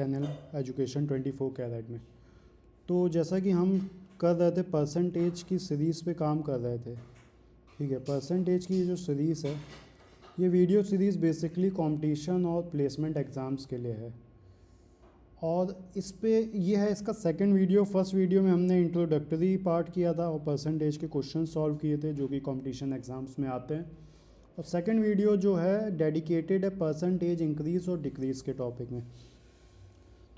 Channel education 24 carat में। तो जैसा कि हम कर रहे थे परसेंटेज की सीरीज़ पे काम कर रहे थे, ठीक है। परसेंटेज की जो सीरीज़ है, ये वीडियो सीरीज़ बेसिकली कंपटीशन और प्लेसमेंट एग्ज़ाम्स के लिए है। और इस पे ये है इसका सेकंड वीडियो। फर्स्ट वीडियो में हमने इंट्रोडक्टरी पार्ट किया था और परसेंटेज के क्वेश्चन सॉल्व किए थे जो कि कंपटीशन एग्ज़ाम्स में आते हैं। और सेकंड वीडियो जो है डेडिकेटेड है परसेंटेज इंक्रीज़ और डिक्रीज़ के टॉपिक में।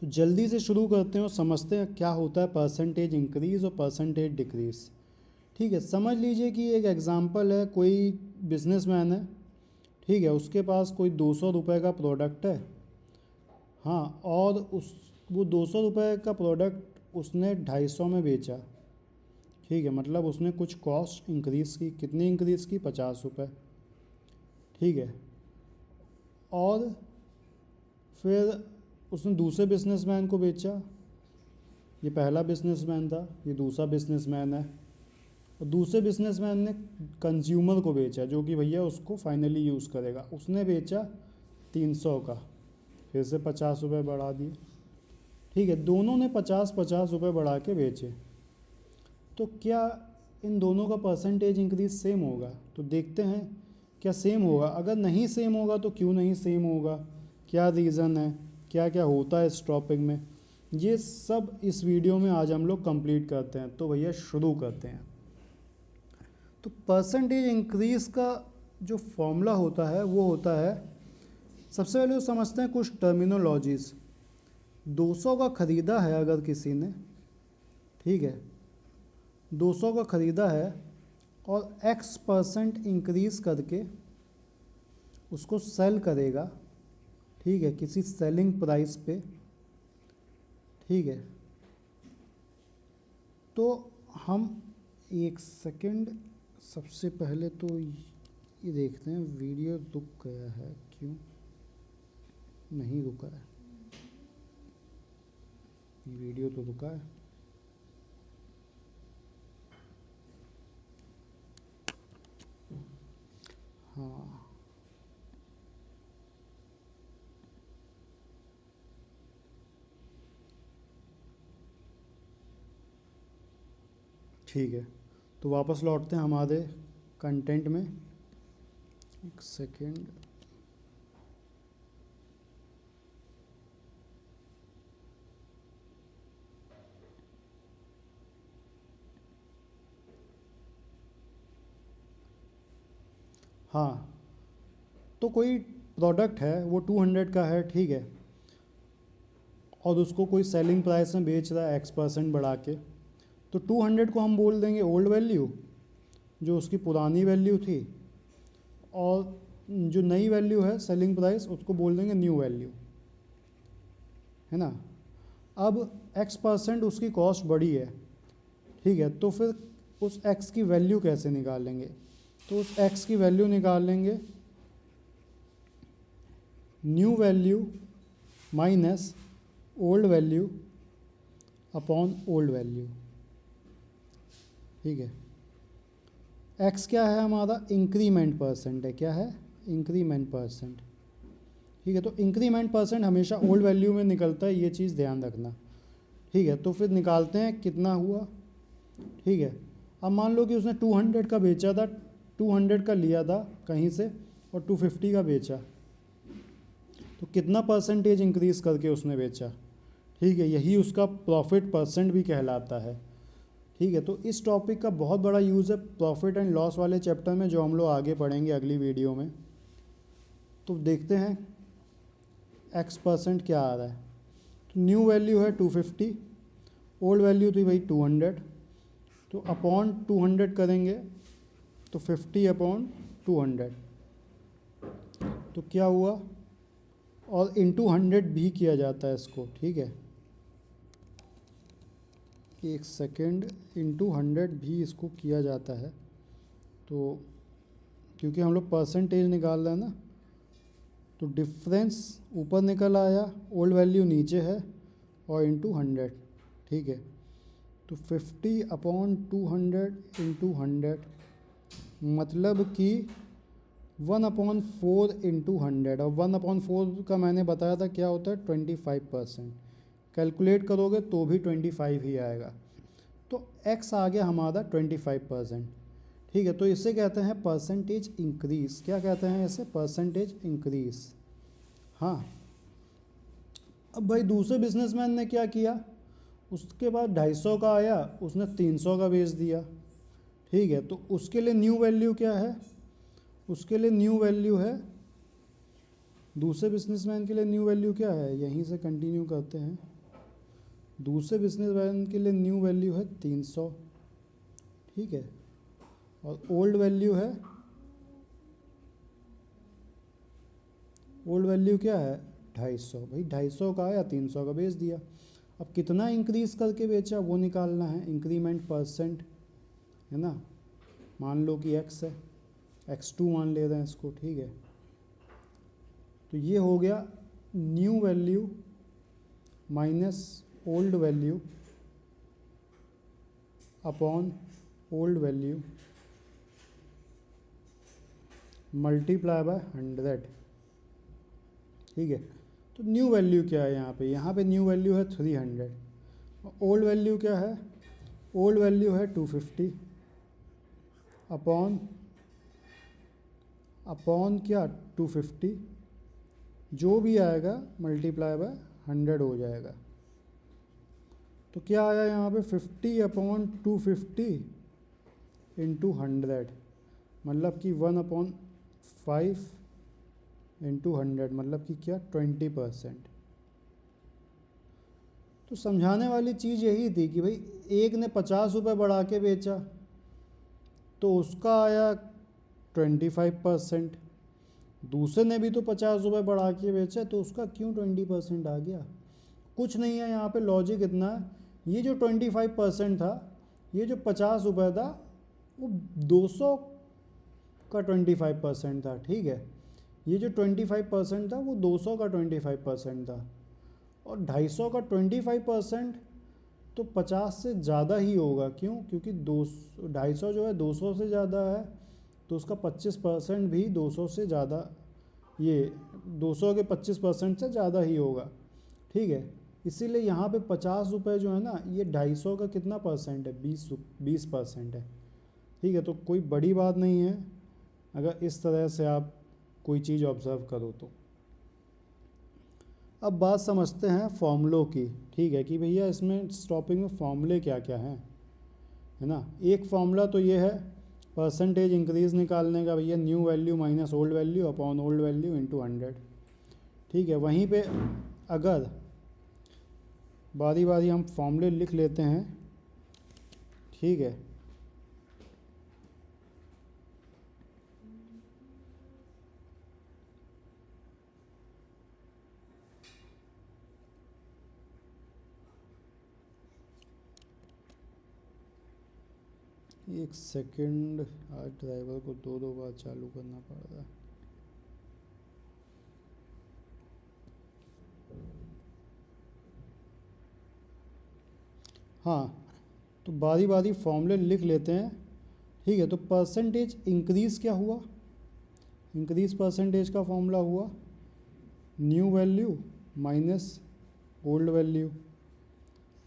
तो जल्दी से शुरू करते हैं और समझते हैं क्या होता है परसेंटेज इंक्रीज़ और परसेंटेज डिक्रीज़। ठीक है, समझ लीजिए कि एक एग्ज़ाम्पल है, कोई बिजनेसमैन है, ठीक है, उसके पास कोई 200 रुपये का प्रोडक्ट है, हाँ, और वो 200 रुपये का प्रोडक्ट उसने 250 में बेचा, ठीक है, मतलब उसने कुछ कॉस्ट इंक्रीज़ की। कितनी इंक्रीज़ की? 50 रुपये, ठीक है। और फिर उसने दूसरे बिजनेसमैन को बेचा। ये पहला बिजनेसमैन था, ये दूसरा बिजनेसमैन है, और दूसरे बिजनेसमैन ने कंज्यूमर को बेचा जो कि भैया उसको फाइनली यूज़ करेगा। उसने बेचा 300 का, फिर से 50 रुपये बढ़ा दिए, ठीक है। दोनों ने 50-50 रुपये बढ़ा के बेचे। तो क्या इन दोनों का परसेंटेज इंक्रीज सेम होगा? तो देखते हैं क्या सेम होगा। अगर नहीं सेम होगा तो क्यों नहीं सेम होगा, क्या रीज़न है, क्या क्या होता है इस टॉपिक में, ये सब इस वीडियो में आज हम लोग कंप्लीट करते हैं। तो भैया शुरू करते हैं। तो परसेंटेज इंक्रीज़ का जो फॉर्मूला होता है वो होता है, सबसे पहले तो समझते हैं कुछ टर्मिनोलॉजीज़। 200 का ख़रीदा है अगर किसी ने, ठीक है, 200 का ख़रीदा है और x% इंक्रीज़ करके उसको सेल करेगा, ठीक है, किसी सेलिंग प्राइस पे, ठीक है। तो हम एक सेकंड, सबसे पहले तो ये देखते हैं वीडियो रुक गया है, क्यों नहीं रुका है? वीडियो तो रुका है। हाँ, ठीक है। तो वापस लौटते हैं हमारे कंटेंट में। एक सेकेंड, हाँ, तो कोई प्रोडक्ट है वो 200 का है, ठीक है, और उसको कोई सेलिंग प्राइस में बेच रहा है x% बढ़ा के। तो 200 को हम बोल देंगे ओल्ड वैल्यू, जो उसकी पुरानी वैल्यू थी, और जो नई वैल्यू है सेलिंग प्राइस उसको बोल देंगे न्यू वैल्यू, है ना। अब x% उसकी कॉस्ट बढ़ी है, ठीक है, तो फिर उस x की वैल्यू कैसे निकालेंगे? तो उस x की वैल्यू निकालेंगे new value minus old value upon old value, ठीक है। x क्या है हमारा? इंक्रीमेंट परसेंट है। क्या है? इंक्रीमेंट परसेंट, ठीक है। तो इंक्रीमेंट परसेंट हमेशा ओल्ड वैल्यू में निकलता है, ये चीज़ ध्यान रखना, ठीक है। तो फिर निकालते हैं कितना हुआ, ठीक है। अब मान लो कि उसने 200 का बेचा था, 200 का लिया था कहीं से और 250 का बेचा, तो कितना परसेंटेज इंक्रीज़ करके उसने बेचा, ठीक है। यही उसका प्रॉफिट परसेंट भी कहलाता है, ठीक है। तो इस टॉपिक का बहुत बड़ा यूज़ है प्रॉफिट एंड लॉस वाले चैप्टर में, जो हम लोग आगे पढ़ेंगे अगली वीडियो में। तो देखते हैं x% क्या आ रहा है। तो न्यू वैल्यू है 250, ओल्ड वैल्यू थी भाई 200, तो अपॉन 200 करेंगे तो 50 अपॉन 200, तो क्या हुआ, और इंटू 100 भी किया जाता है इसको, ठीक है। एक सेकेंड, इंटू 100 भी इसको किया जाता है। तो क्योंकि हम लोग परसेंटेज निकाल रहे हैं ना, तो डिफरेंस ऊपर निकल आया, ओल्ड वैल्यू नीचे है, और इंटू 100, ठीक है। तो 50 अपॉन 200 इंटू 100, मतलब कि 1/4 इंटू 100, और 1/4 का मैंने बताया था क्या होता है 25%। कैलकुलेट करोगे तो भी 25 ही आएगा। तो x आ गया हमारा 25%। ठीक है, तो इसे कहते हैं परसेंटेज इंक्रीज। क्या कहते हैं इसे? Percentage increase. हाँ, अब भाई दूसरे बिजनेसमैन ने क्या किया, उसके बाद 250 का आया, उसने 300 का बेच दिया। ठीक है, तो उसके लिए न्यू वैल्यू क्या है? उसके लिए न्यू वैल्यू है, दूसरे बिजनेसमैन के लिए न्यू वैल्यू क्या है, यहीं से कंटिन्यू करते हैं। दूसरे बिजनेसमैन के लिए न्यू वैल्यू है 300। ठीक है, और ओल्ड वैल्यू है, ओल्ड वैल्यू क्या है 250। भाई 250 का आया, 300 का बेच दिया। अब कितना इंक्रीज करके बेचा वो निकालना है, इंक्रीमेंट परसेंट है ना। मान लो कि x है, x2 मान ले रहे हैं इसको। ठीक है, तो ये हो गया new value minus old value upon old value multiply by 100। ठीक है, तो न्यू वैल्यू क्या है यहाँ पे? यहाँ पे न्यू वैल्यू है 300। ओल्ड वैल्यू क्या है? ओल्ड वैल्यू है 250 अपॉन क्या 250, जो भी आएगा मल्टीप्लाई बाय 100 हो जाएगा। तो क्या आया यहाँ पे 50/250 इंटू 100, मतलब कि 1/5 इंटू 100, मतलब कि क्या 20%। तो समझाने वाली चीज़ यही थी कि भाई एक ने 50 रुपये बढ़ा के बेचा तो उसका आया 25%, दूसरे ने भी तो 50 रुपये बढ़ा के बेचा तो उसका क्यों 20% आ गया? कुछ नहीं है यहाँ पे, लॉजिक इतना है, ये जो 25% था, ये जो 50 रुपये था, वो 200 का 25% था। ठीक है, ये जो 25% था वो 200 का 25% था, और 250 का 25% तो 50 से ज़्यादा ही होगा। क्यों? क्योंकि 250 जो है 200 से ज़्यादा है, तो उसका 25% भी 200 से ज़्यादा, ये 200 के 25% से ज़्यादा ही होगा। ठीक है, इसीलिए यहाँ पे 50 रुपये जो है ना, ये 250 का कितना परसेंट है? 20% है। ठीक है, तो कोई बड़ी बात नहीं है अगर इस तरह से आप कोई चीज़ ऑब्ज़र्व करो तो। अब बात समझते हैं फॉर्मूलों की। ठीक है, कि भैया इसमें इस टॉपिक में फॉर्मूले क्या क्या हैं, है ना। एक फॉर्मूला तो ये है परसेंटेज इंक्रीज़ निकालने का, भैया new value minus old value upon old value into 100। ठीक है, वहीं पे अगर बारी बारी हम फॉर्मूले लिख लेते हैं। ठीक है, एक सेकंड, आज ड्राइवर को दो बार चालू करना पड़ रहा है। हाँ, तो बारी बारी फॉर्मूले लिख लेते हैं। ठीक है, तो परसेंटेज इंक्रीज़ क्या हुआ? इंक्रीज परसेंटेज का फॉर्मूला हुआ new value minus old value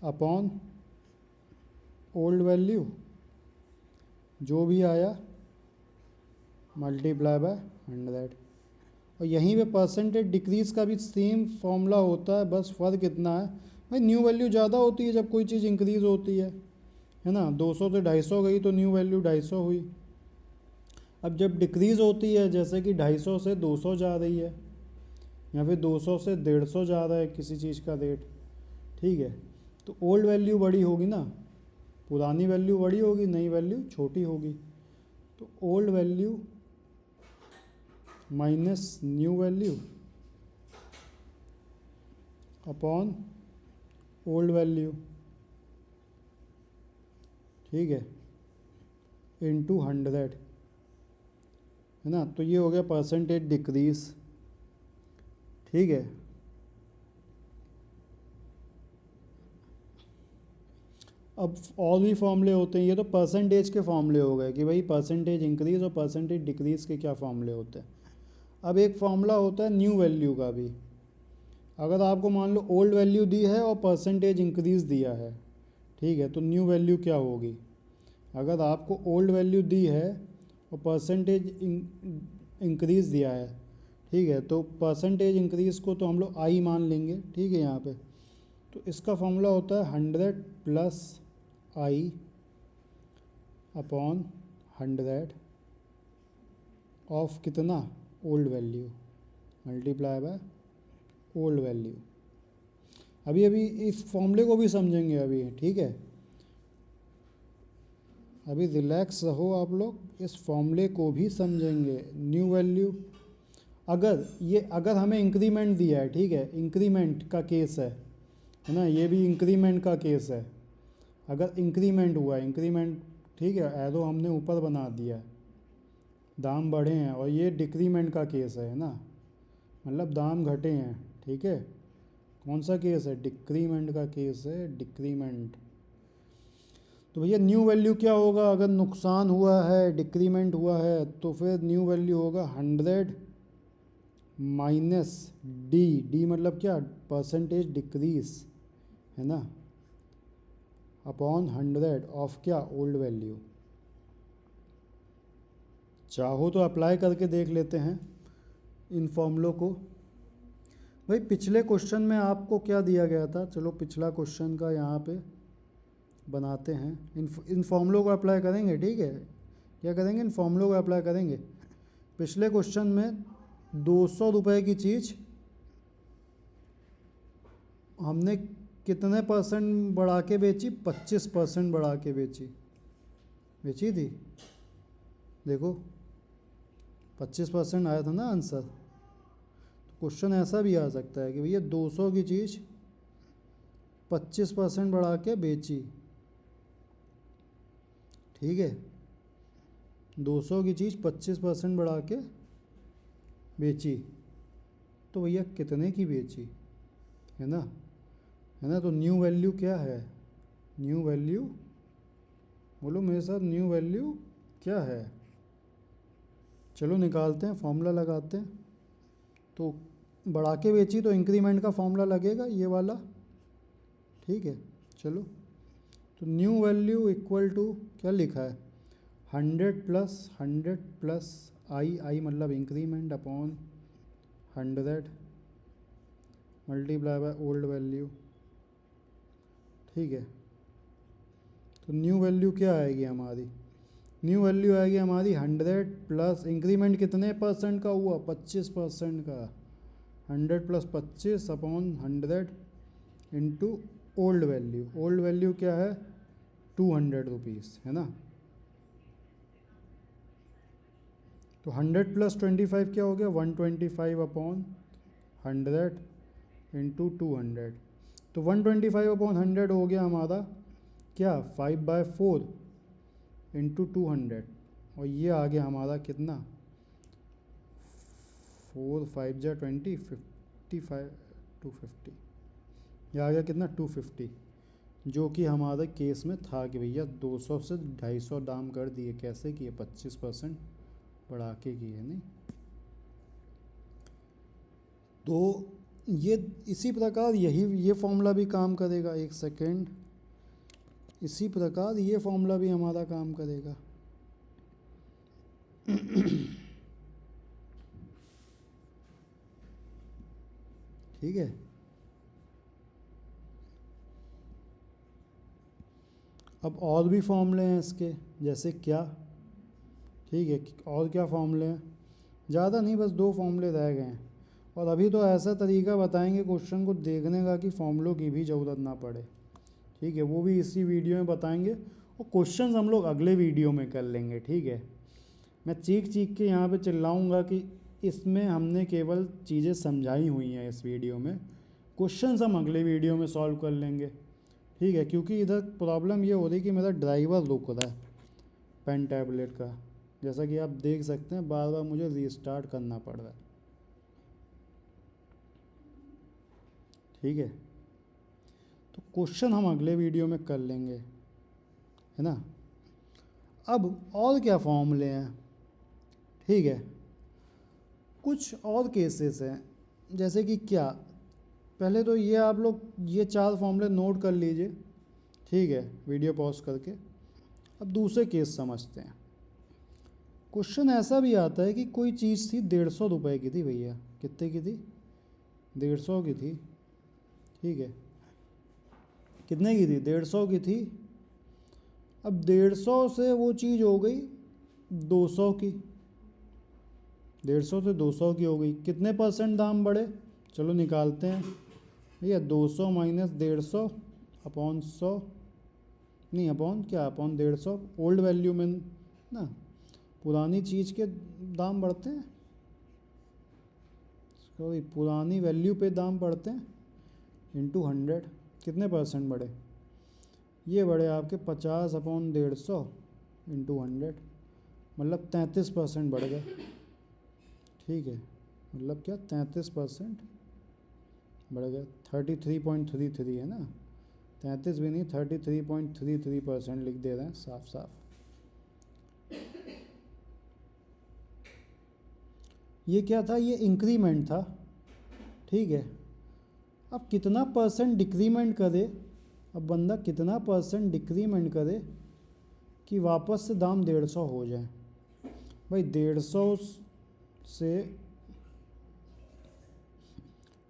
upon old value, जो भी आया मल्टीप्लाई बाय 100। और यहीं पे परसेंटेज डिक्रीज़ का भी सेम फॉर्मूला होता है, बस फ़र्क इतना है भाई न्यू वैल्यू ज़्यादा होती है जब कोई चीज़ इंक्रीज़ होती है ना। 200 से 250 गई तो न्यू वैल्यू 250 हुई। अब जब डिक्रीज़ होती है, जैसे कि 250 से 200 जा रही है, या फिर 200 से 150 जा रहा है किसी चीज़ का रेट, ठीक है, तो ओल्ड वैल्यू बड़ी होगी ना, पुरानी वैल्यू बड़ी होगी, नई वैल्यू छोटी होगी। तो old value minus new value upon old value, ठीक है, इनटू 100, है ना। तो ये हो गया परसेंटेज डिक्रीज। ठीक है, अब और भी फॉर्मूले होते हैं, ये तो परसेंटेज के फॉर्मूले हो गए कि भाई परसेंटेज इंक्रीज़ और परसेंटेज डिक्रीज़ के क्या फॉर्मूले होते हैं। अब एक फॉर्मूला होता है न्यू वैल्यू का भी। अगर आपको मान लो ओल्ड वैल्यू दी है और परसेंटेज इंक्रीज़ दिया है, ठीक है, तो न्यू वैल्यू क्या होगी। अगर आपको ओल्ड वैल्यू दी है और परसेंटेज इंक्रीज़ दिया है, ठीक है, तो परसेंटेज इंक्रीज़ को तो हम लोग आई मान लेंगे, ठीक है यहाँ पे। तो इसका फॉर्मूला होता है 100 प्लस आई अपॉन 100 ऑफ कितना, old value, multiply by old value. अभी अभी इस फॉर्मूले को भी समझेंगे अभी, ठीक है, अभी रिलैक्स रहो आप लोग, इस फॉर्मूले को भी समझेंगे। न्यू वैल्यू अगर हमें इंक्रीमेंट दिया है, ठीक है, इंक्रीमेंट का केस है ना, ये भी इंक्रीमेंट का केस है। अगर इंक्रीमेंट हुआ, इंक्रीमेंट, ठीक है, एरो हमने ऊपर बना दिया, दाम बढ़े हैं, और ये डिक्रीमेंट का केस है ना, मतलब दाम घटे हैं, ठीक है। कौन सा केस है, डिक्रीमेंट का केस है, डिक्रीमेंट। तो भैया न्यू वैल्यू क्या होगा, अगर नुकसान हुआ है, डिक्रीमेंट हुआ है, तो फिर न्यू वैल्यू होगा 100 माइनस डी मतलब क्या, परसेंटेज डिक्रीज है ना, अपॉन 100 ऑफ क्या, ओल्ड वैल्यू। चाहो तो अप्लाई करके देख लेते हैं इन फॉर्मूलों को। भाई पिछले क्वेश्चन में आपको क्या दिया गया था, चलो पिछला क्वेश्चन का यहाँ पे बनाते हैं, इन फॉर्मूलों को अप्लाई करेंगे, ठीक है। क्या करेंगे, इन फॉर्मूलों को अप्लाई करेंगे। पिछले क्वेश्चन में 200 रुपये की चीज़ हमने कितने परसेंट बढ़ा के बेची, 25% बढ़ा के बेची थी। देखो 25% आया था ना आंसर। तो क्वेश्चन ऐसा भी आ सकता है कि भैया 200 की चीज़ 25% बढ़ा के बेची, ठीक है, 200 की चीज़ 25% बढ़ा के बेची, तो भैया कितने की बेची, है ना, है ना। तो न्यू वैल्यू क्या है, न्यू वैल्यू, बोलो मेरे साथ, न्यू वैल्यू क्या है। चलो निकालते हैं, फॉर्मूला लगाते हैं। तो बढ़ा के बेची तो इंक्रीमेंट का फॉर्मूला लगेगा ये वाला, ठीक है। चलो, तो न्यू वैल्यू इक्वल टू क्या लिखा है, 100 प्लस आई मतलब increment upon 100 multiply by old value, ठीक है। तो न्यू वैल्यू क्या आएगी हमारी, न्यू वैल्यू आएगी हमारी 100 प्लस इंक्रीमेंट कितने परसेंट का हुआ, 25% का, 100 plus 25 upon 100 into old value. Old value क्या है, 200 रुपीज़, है ना। तो 100 प्लस 25 क्या हो गया, 125 अपॉन 100 इंटू 200। तो 125 अपॉन 100 हो गया हमारा क्या, 5/4 इंटू 200, और ये आ गया हमारा कितना, 4 5 जा 20, 55 250, ये आ गया कितना, 250, जो कि हमारे केस में था कि भैया 200 से 250 दाम कर दिए, कैसे किए, 25% बढ़ा के किए, नहीं। तो ये इसी प्रकार ये फॉर्मूला भी काम करेगा, एक सेकेंड, इसी प्रकार ये फॉर्मूला भी हमारा काम करेगा। ठीक है, अब और भी फॉर्मूले हैं इसके, जैसे क्या, ठीक है, और क्या फॉर्मूले हैं, ज़्यादा नहीं, बस 2 फॉर्मूले रह गए हैं। और अभी तो ऐसा तरीका बताएंगे क्वेश्चन को देखने का कि फॉर्मूलों की भी ज़रूरत ना पड़े, ठीक है, वो भी इसी वीडियो में बताएंगे, और क्वेश्चंस हम लोग अगले वीडियो में कर लेंगे, ठीक है। मैं चीख के यहाँ पे चिल्लाऊंगा कि इसमें हमने केवल चीज़ें समझाई हुई हैं इस वीडियो में, क्वेश्चंस हम अगले वीडियो में सॉल्व कर लेंगे, ठीक है। क्योंकि इधर प्रॉब्लम ये हो रही कि मेरा ड्राइवर रुक रहा है पेन टैबलेट का, जैसा कि आप देख सकते हैं, बार बार मुझे रीस्टार्ट करना पड़ रहा है, ठीक है। तो क्वेश्चन हम अगले वीडियो में कर लेंगे। है ना। अब और क्या फॉर्मूले हैं, ठीक है, कुछ और केसेस हैं, जैसे कि क्या, पहले तो ये आप लोग ये 4 फॉर्मूले नोट कर लीजिए, ठीक है, वीडियो पॉज करके। अब दूसरे केस समझते हैं। क्वेश्चन ऐसा भी आता है कि कोई चीज़ थी 150 रुपये की थी भैया, कितने की थी, 150 की थी, ठीक है, कितने की थी, 150 की थी। अब 150 से वो चीज़ हो गई 200 की, 150 से 200 की हो गई, कितने % दाम बढ़े, चलो निकालते हैं भैया। 200 माइनस 150 अपॉन 100, नहीं अपॉन क्या, अपॉन 150, ओल्ड वैल्यू में ना, पुरानी चीज़ के दाम बढ़ते हैं, सॉरी पुरानी वैल्यू पे दाम बढ़ते हैं, इंटू 100, कितने % बढ़े, ये बढ़े आपके 50 अपॉन 150 इंटू 100, मतलब 33% बढ़ गए, ठीक है, मतलब क्या 33% बढ़ गया, 33.33 है ना, 33 भी नहीं 33.33% लिख दे रहे हैं साफ साफ। ये क्या था, ये इंक्रीमेंट था, ठीक है। अब कितना % डिक्रीमेंट करे, अब बंदा कितना % डिक्रीमेंट करे कि वापस से दाम 150 हो जाए। भाई 150 से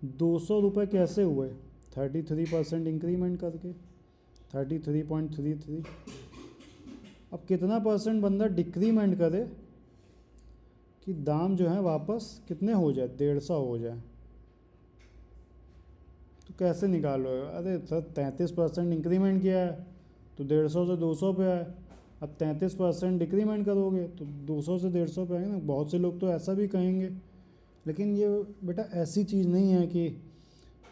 200 रुपये कैसे हुए, 33% इंक्रीमेंट करके, 33.33। अब कितना % बंदा डिक्रीमेंट करे कि दाम जो है वापस कितने हो जाए, 150 हो जाए। तो कैसे निकालो, अरे सर 33% इंक्रीमेंट किया है तो 150 से 200 पे आए, अब 33% डिक्रीमेंट करोगे तो 200 से 150 पे आएगा ना। बहुत से लोग तो ऐसा भी कहेंगे, लेकिन ये बेटा ऐसी चीज़ नहीं है कि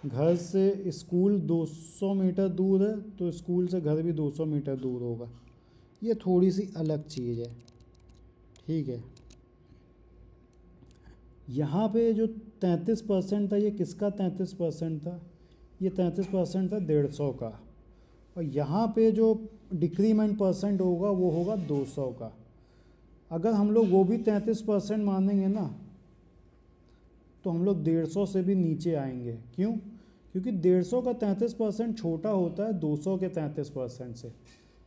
घर से स्कूल 200 मीटर दूर है तो स्कूल से घर भी 200 मीटर दूर होगा, ये थोड़ी सी अलग चीज़ है, ठीक है। यहाँ पे जो 33% था, ये किसका 33% था, ये 33% था 150 का, और यहाँ पे जो डिक्रीमेंट % होगा वो होगा 200 का। अगर हम लोग वो भी 33% मानेंगे ना तो हम लोग 150 से भी नीचे आएंगे, क्यों, क्योंकि 150 का 33% छोटा होता है 200 के 33% से,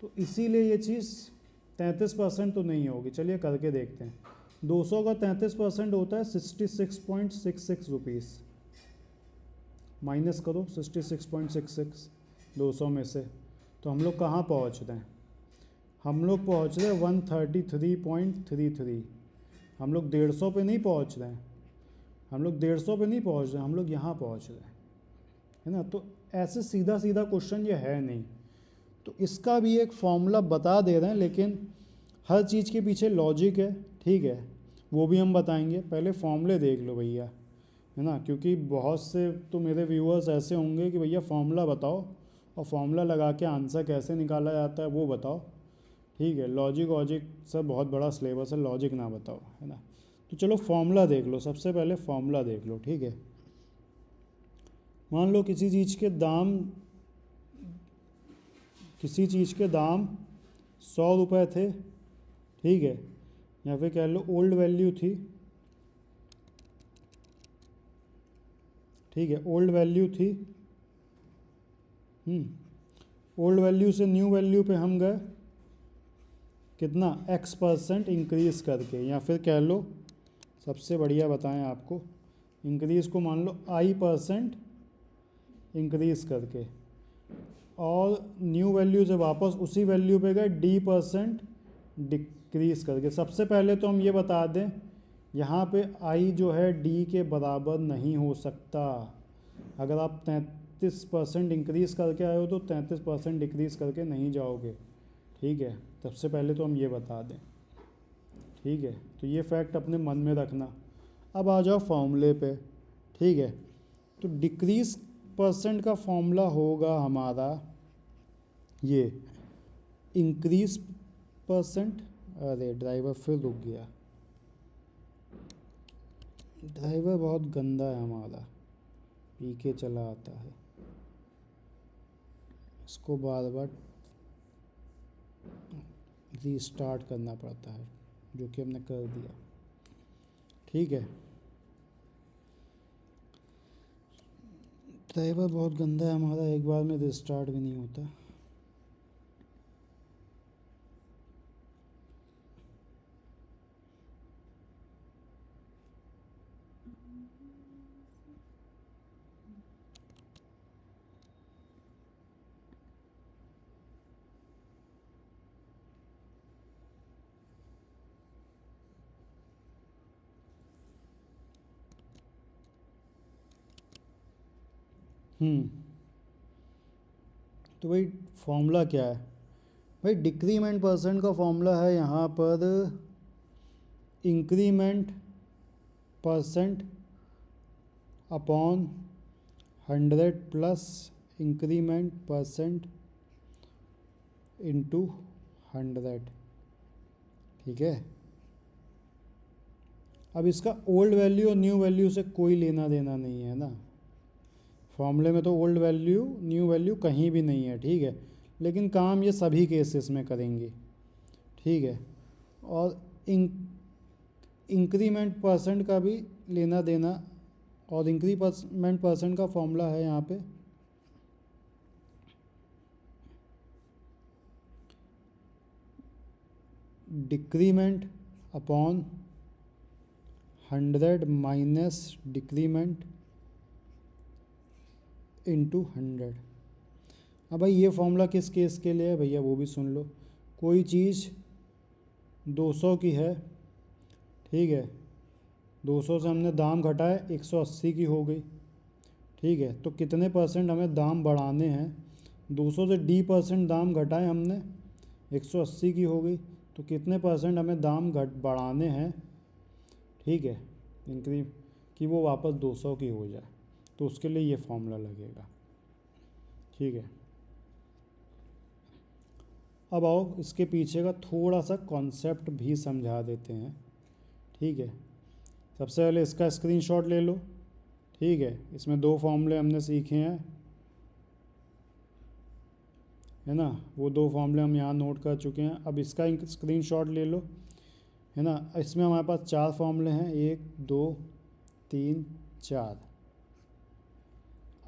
तो इसीलिए ये चीज़ 33% तो नहीं होगी। चलिए करके देखते हैं। 200 का 33% होता है 66.66 रुपीज़, माइनस करो 66.66 200 में से, तो हम लोग कहाँ पहुँच रहे हैं, हम लोग पहुँच रहे हैं 133.33। हम लोग 150 पे नहीं पहुँच रहे हैं, हम लोग 150 पे नहीं पहुँच रहे हैं, हम लोग यहाँ पहुँच रहे हैं, है ना। तो ऐसे सीधा सीधा क्वेश्चन ये है नहीं, तो इसका भी एक फॉर्मूला बता दे रहे हैं, लेकिन हर चीज़ के पीछे लॉजिक है, ठीक है, वो भी हम बताएंगे। पहले फॉर्मूले देख लो भैया, है ना, क्योंकि बहुत से तो मेरे व्यूअर्स ऐसे होंगे कि भैया फॉर्मूला बताओ, और फॉर्मूला लगा के आंसर कैसे निकाला जाता है वो बताओ, ठीक है। लॉजिक वॉजिक सब बहुत बड़ा सिलेबस है, लॉजिक ना बताओ, है ना। तो चलो फॉर्मूला देख लो, सबसे पहले फॉर्मूला देख लो, ठीक है। मान लो किसी चीज़ के दाम 100 रुपये थे, ठीक है, या फिर कह लो ओल्ड वैल्यू थी, ठीक है, ओल्ड वैल्यू थी, ओल्ड वैल्यू से न्यू वैल्यू पे हम गए कितना, X% इंक्रीज़ करके, या फिर कह लो सबसे बढ़िया बताएं आपको, इंक्रीज़ को मान लो I% इंक्रीज़ करके, और न्यू वैल्यू से वापस उसी वैल्यू पे गए D% डिक्रीज़ करके। सबसे पहले तो हम ये बता दें, यहाँ पे I जो है D के बराबर नहीं हो सकता। अगर आप 33% इंक्रीज़ करके आए हो तो 33% डिक्रीज़ करके नहीं जाओगे, ठीक है। सबसे पहले तो हम ये बता दें, ठीक है, तो ये फैक्ट अपने मन में रखना। अब आ जाओ फॉर्मूले पे, ठीक है। तो डिक्रीज़ % का फॉर्मूला होगा हमारा ये इंक्रीज %, अरे ड्राइवर फिर रुक गया, ड्राइवर बहुत गंदा है हमारा, पी के चला आता है, इसको बार बार रीस्टार्ट करना पड़ता है, जो कि हमने कर दिया। ठीक है, ड्राइवर बहुत गंदा है हमारा, एक बार में रीस्टार्ट भी नहीं होता। तो भाई फॉर्मूला क्या है भाई? डिक्रीमेंट परसेंट का फॉर्मूला है यहाँ पर increment percent upon 100 plus increment percent into 100। ठीक है, अब इसका ओल्ड वैल्यू और न्यू वैल्यू से कोई लेना देना नहीं है ना। फॉर्मूले में तो ओल्ड वैल्यू न्यू वैल्यू कहीं भी नहीं है। ठीक है, लेकिन काम ये सभी केसेस में करेंगे। ठीक है, और इंक्रीमेंट परसेंट का भी लेना देना, और इंक्रीमेंट परसेंट का फॉर्मूला है यहाँ पे decrement upon 100 minus decrement into 100। अब भाई ये फॉर्मूला किस केस के लिए है भैया, वो भी सुन लो। कोई चीज़ 200 की है, ठीक है, 200 से हमने दाम घटाए 180 की हो गई। ठीक है, तो कितने परसेंट हमें दाम बढ़ाने हैं? 200 से D% दाम घटाए हमने, 180 की हो गई, तो कितने परसेंट हमें दाम बढ़ाने हैं? ठीक है, इंक्री कि वो वापस 200 की हो जाए, तो उसके लिए ये फॉर्मूला लगेगा। ठीक है, अब आओ इसके पीछे का थोड़ा सा कॉन्सेप्ट भी समझा देते हैं। ठीक है, सबसे पहले इसका स्क्रीनशॉट ले लो। ठीक है, इसमें 2 फॉर्मूले हमने सीखे हैं, है ना, वो 2 फॉर्मूले हम यहाँ नोट कर चुके हैं। अब इसका स्क्रीनशॉट ले लो, है ना। इसमें हमारे पास 4 फॉर्मूले हैं, 1 2 3 4।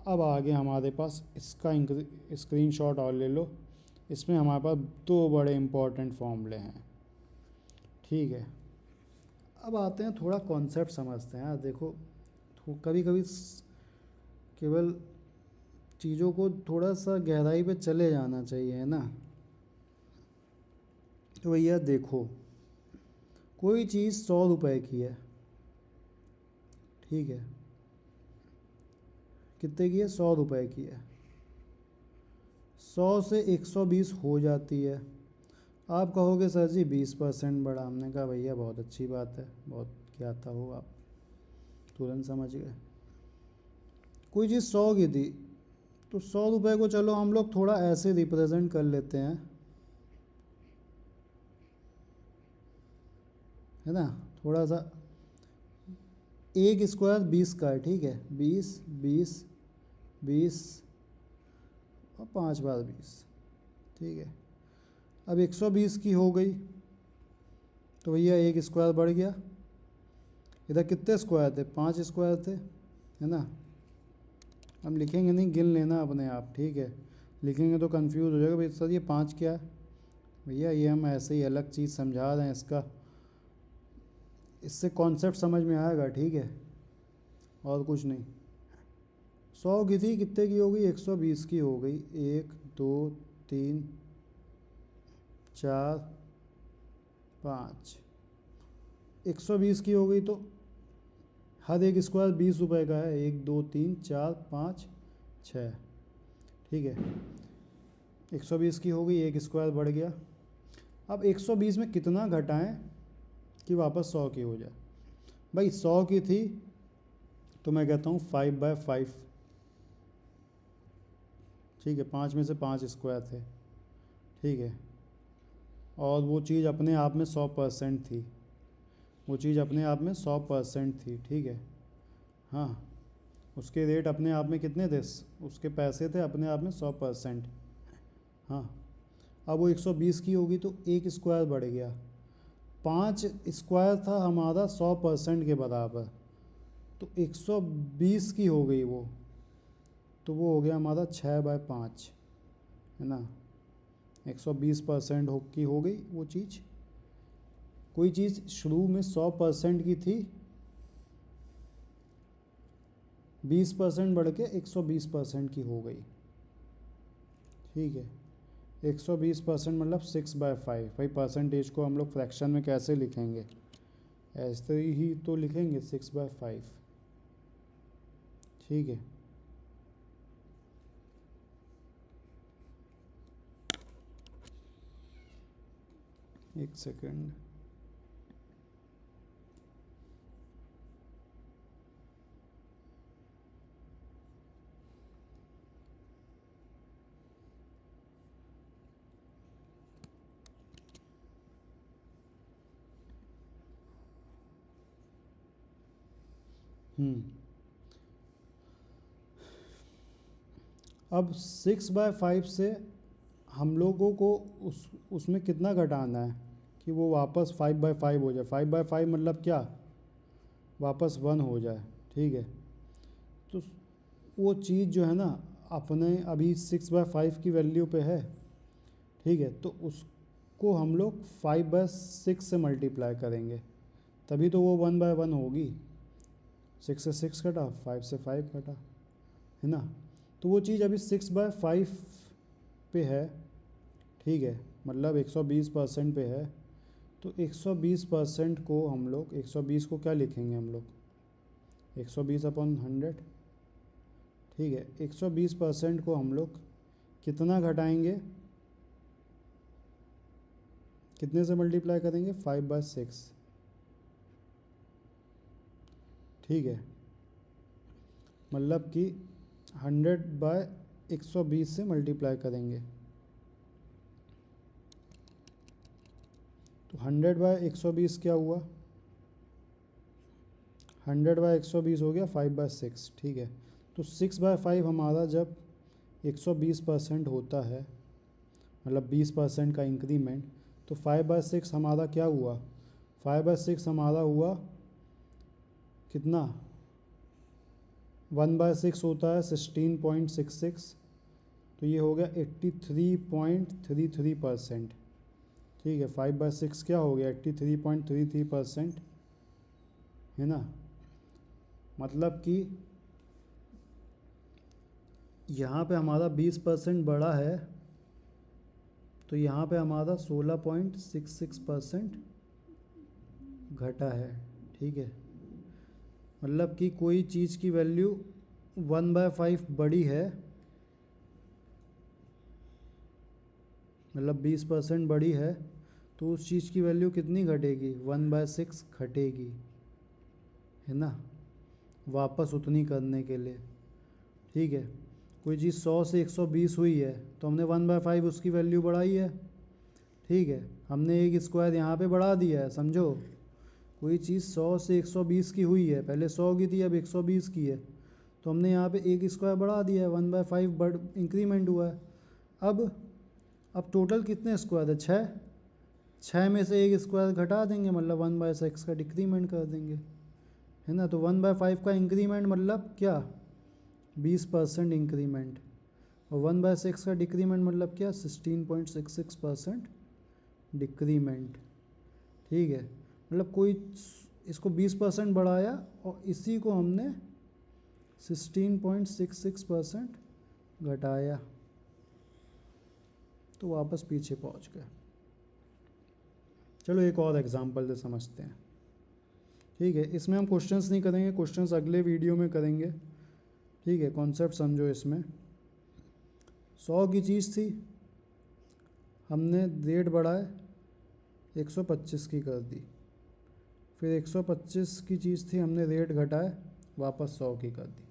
अब आगे हमारे पास इसका स्क्रीनशॉट और ले लो, इसमें हमारे पास 2 बड़े इम्पोर्टेंट फॉर्मूले हैं। ठीक है, अब आते हैं थोड़ा कॉन्सेप्ट समझते हैं। यार देखो, कभी कभी केवल चीज़ों को थोड़ा सा गहराई पे चले जाना चाहिए, है ना। तो भैया देखो, कोई चीज़ 100 रुपए की है, ठीक है, कितने की है? 100 रुपए की है। 100 से 120 हो जाती है। आप कहोगे सर जी 20% बढ़ा। हमने कहा भैया बहुत अच्छी बात है, बहुत क्या था वो, आप तुरंत समझ गए। कोई चीज़ 100 की थी, तो 100 रुपए को चलो हम लोग थोड़ा ऐसे रिप्रेजेंट कर लेते हैं, है ना। थोड़ा सा, 1 स्क्वायर 20 का है, ठीक है, 20 20 20 और 5 बार 20। ठीक है, अब 120 की हो गई, तो भैया 1 स्क्वायर बढ़ गया। इधर कितने स्क्वायर थे? 5 स्क्वायर थे, है ना। हम लिखेंगे नहीं, गिन लेना अपने आप। ठीक है, लिखेंगे तो कंफ्यूज हो जाएगा भाई सर ये 5 क्या है। भैया ये हम ऐसे ही अलग चीज़ समझा रहे हैं, इसका इससे कॉन्सेप्ट समझ में आएगा। ठीक है, और कुछ नहीं। 100 की थी, कितने की हो गई? 120 की हो गई। 1 2 3 4 5, 120 की हो गई, तो हर एक स्क्वायर 20 रुपए का है। 1 2 3 4 5 6। ठीक है, 120 की हो गई, 1 स्क्वायर बढ़ गया। अब 120 में कितना घटाएं कि वापस 100 की हो जाए? भाई 100 की थी, तो मैं कहता हूँ 5/5। ठीक है, 5 में से 5 स्क्वायर थे। ठीक है, और वो चीज़ अपने आप में 100% थी, वो चीज़ अपने आप में 100% थी। ठीक है, हाँ, उसके रेट अपने आप में कितने थे? उसके पैसे थे अपने आप में 100%। हाँ, अब वो 120 की होगी तो एक स्क्वायर बढ़ गया। 5 स्क्वायर था हमारा 100% के बराबर, तो 120 की हो गई वो, तो वो हो गया हमारा 6/5, है ना। 120% की हो गई वो चीज़। कोई चीज़ शुरू में 100% की थी, 20% बढ़ के 120% की हो गई, ठीक है। 120% मतलब 6/5। भाई परसेंटेज को हम लोग फ्रैक्शन में कैसे लिखेंगे, ऐसे ही तो लिखेंगे 6/5, ठीक है। एक सेकेंड, अब 6/5 से हम लोगों को उसमें कितना घटाना है कि वो वापस 5/5 हो जाए। 5/5 मतलब क्या, वापस 1 हो जाए, ठीक है। तो वो चीज़ जो है ना, अपने अभी 6/5 की वैल्यू पे है, ठीक है, तो उसको हम लोग 5/6 से मल्टीप्लाई करेंगे, तभी तो वो 1/1 होगी। 6 से 6 घटा, 5 से 5 घटा, है ना। तो वो चीज़ अभी 6/5 पे है, ठीक है, मतलब 120% पे है। तो 120% को हम लोग 120 को क्या लिखेंगे हम लोग, 120/100, ठीक है। 120% को हम लोग कितना घटाएंगे, कितने से मल्टीप्लाई करेंगे, 5/6, ठीक है। मतलब कि 100/120 से मल्टीप्लाई करेंगे, तो 100/120 क्या हुआ, 100/120 हो गया 5/6, ठीक है। तो 6/5 हमारा जब 120% होता है, मतलब 20% का इंक्रीमेंट, तो 5/6 हमारा क्या हुआ, 5/6 हमारा हुआ कितना, 1/6 होता है 16.66, तो ये हो गया 83.33%, ठीक है। 5/6 क्या हो गया, 83.33%, है ना। मतलब कि यहाँ पे हमारा 20% बढ़ा है, तो यहाँ पे हमारा 16.66% घटा है, ठीक है। मतलब कि कोई चीज़ की वैल्यू 1/5 बड़ी है, मतलब 20% बड़ी है, तो उस चीज़ की वैल्यू कितनी घटेगी, 1/6 घटेगी, है ना, वापस उतनी करने के लिए, ठीक है। कोई चीज़ 100 से 120 हुई है, तो हमने 1/5 उसकी वैल्यू बढ़ाई है, ठीक है। हमने एक स्क्वायर यहाँ पे बढ़ा दिया है, समझो। कोई चीज़ 100 से 120 की हुई है, पहले 100 की थी अब 120 की है, तो हमने यहाँ पे एक स्क्वायर बढ़ा दिया है, 1/5 बढ़ इंक्रीमेंट हुआ है। अब टोटल कितने स्क्वायर है, 6 में से एक स्क्वायर घटा देंगे, मतलब 1/6 का डिक्रीमेंट कर देंगे, है ना। तो 1/5 का इंक्रीमेंट मतलब क्या, 20% इंक्रीमेंट, और 1/6 का डिक्रीमेंट मतलब क्या, 16.66% डिक्रीमेंट, ठीक है। मतलब कोई इसको 20% बढ़ाया और इसी को हमने 16.66% घटाया, तो वापस पीछे पहुंच गए। चलो एक और एग्जांपल से समझते हैं, ठीक है। इसमें हम क्वेश्चंस नहीं करेंगे, क्वेश्चंस अगले वीडियो में करेंगे, ठीक है। कॉन्सेप्ट समझो इसमें। 100 की चीज़ थी, हमने रेट बढ़ाए 125 की कर दी, फिर 125 की चीज़ थी, हमने रेट घटाए वापस 100 की कर दी।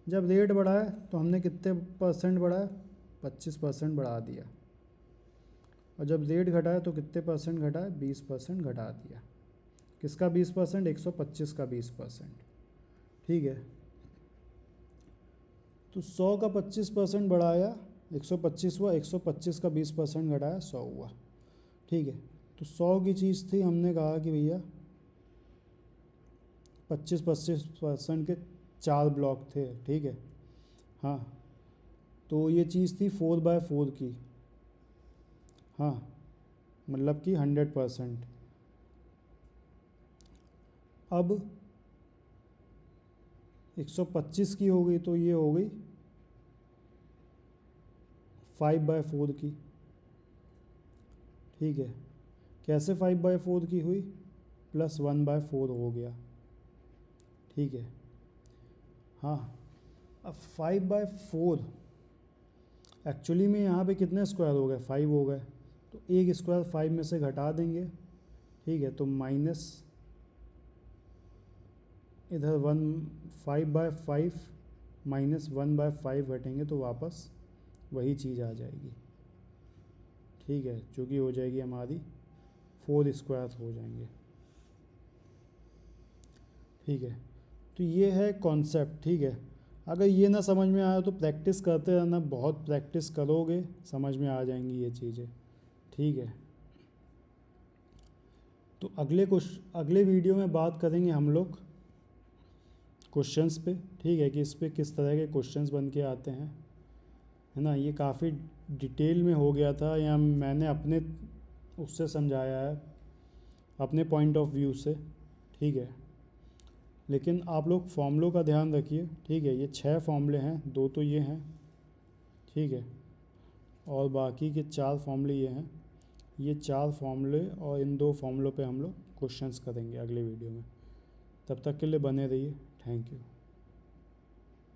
जब रेट बढ़ाए तो हमने कितने परसेंट बढ़ाया, 25% बढ़ा दिया, और जब रेट घटाया तो कितने परसेंट घटाया, 20% घटा दिया। किसका 20%, 125 का 20%, ठीक है। तो 100 का 25% बढ़ाया 125 हुआ, 125 का 20% घटाया 100 हुआ। ठीक है, तो 100 की चीज़ थी, हमने कहा कि भैया 25% के 4 ब्लॉक थे। ठीक है, हाँ, तो ये चीज़ थी 4/4 की। हाँ, मतलब कि 100%। अब 125 की हो गई, तो ये हो गई 5/4 की। ठीक है, कैसे 5/4 की हुई, +1/4 हो गया। ठीक है, हाँ, अब 5/4 एक्चुअली में यहाँ पे कितने स्क्वायर हो गए, 5 हो गए, तो एक स्क्वायर 5 में से घटा देंगे। ठीक है, तो माइनस इधर 5/5 माइनस 1/5 घटेंगे तो वापस वही चीज़ आ जाएगी। ठीक है, जो कि हो जाएगी हमारी 4 स्क्वायर हो जाएंगे। ठीक है, तो ये है कॉन्सेप्ट। ठीक है, अगर ये ना समझ में आया तो प्रैक्टिस करते रहना, बहुत प्रैक्टिस करोगे समझ में आ जाएंगी ये चीज़ें। ठीक है, तो अगले वीडियो में बात करेंगे हम लोग क्वेश्चंस पे। ठीक है, कि इस पे किस तरह के क्वेश्चंस बन के आते हैं, है ना। ये काफ़ी डिटेल में हो गया था, या मैंने अपने उससे समझाया है, अपने पॉइंट ऑफ व्यू से। ठीक है, लेकिन आप लोग फॉर्मूलों का ध्यान रखिए। ठीक है, ये 6 फॉर्मूले हैं, 2 तो ये हैं। ठीक है, और बाकी के 4 फॉर्मूले ये हैं। ये 4 फॉर्मूले और इन 2 फॉर्मूलों पे हम लोग क्वेश्चंस करेंगे अगले वीडियो में। तब तक के लिए बने रहिए। Thank you.